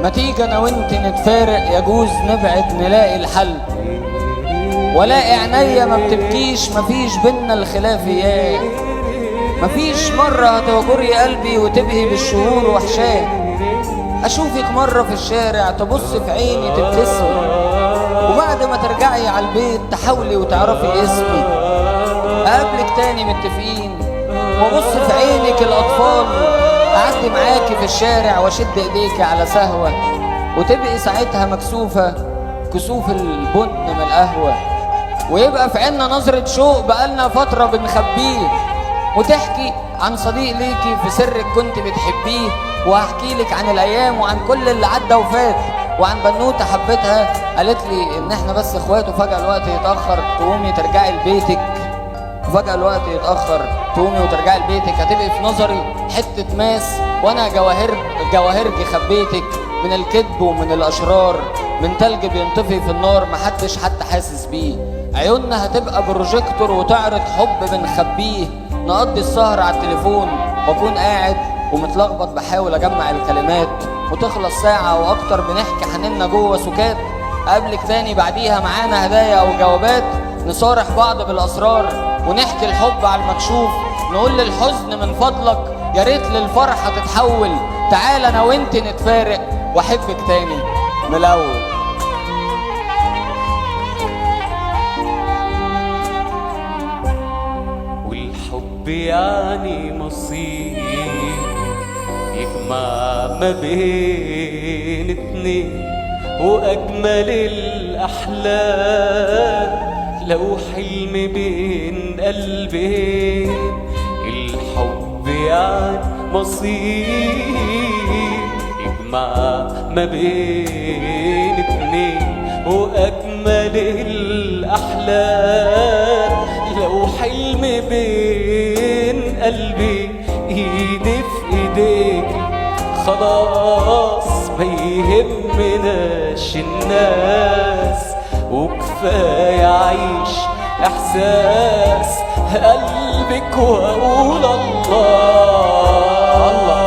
ما تيجي انا وانت نتفارق، يجوز نبعد نلاقي الحل. ولاقي عينيا ما بتبكيش، مفيش بينا الخلافيات. مفيش مرة هتهجري قلبي وتبهي بالشهور وحشاه. اشوفك مرة في الشارع تبص في عيني تبتسمي، وبعد ما ترجعي على البيت تحاولي وتعرفي اسمي. اقابلك تاني متفقين وابص في عينك الاطفال، اعدي معاكي في الشارع واشد ايديكي على سهوة، وتبقي ساعتها مكسوفة كسوف البن من القهوة. ويبقى في عنا نظرة شوق بقالنا فترة بنخبيه، وتحكي عن صديق ليكي في سرك كنت بتحبيه. وهحكي لك عن الايام وعن كل اللي عدى وفات، وعن بنوته حبتها قالت لي ان احنا بس اخوات، وفجأة الوقت يتأخر تقومي ترجعي لبيتك. وفجأة الوقت يتأخر تقومي وترجعي لبيتك. هتبقي في نظري حتة ماس، وانا جواهرجي خبيتك من الكذب ومن الاشرار، من تلج بينطفي في النار محدش حتى حاسس بيه. عيوننا هتبقى بروجيكتور وتعرض حب بنخبيه. نقضي السهر على التليفون واكون قاعد ومتلخبط بحاول اجمع الكلمات، وتخلص ساعة واكتر بنحكي حننا جوه سكات. قابلك تاني بعديها معانا هدايا او جوابات، نصارح بعض بالاسرار ونحكي الحب على المكشوف. نقول للحزن من فضلك يا ريت للفرحة تتحول، تعال انا وانت نتفارق واحبك تاني من الاول. والحب يعني مصير يجمع ما بين اتنين، واجمل الاحلام لو حلم بين قلبين. الحب يعني مصير يجمع ما بين اتنين، واجمل الاحلام لو حلم بين قلبي. ايدي في ايديك خلاص ما يهمناش الناس، وكفاية عيش احساس قلبك واقول الله الله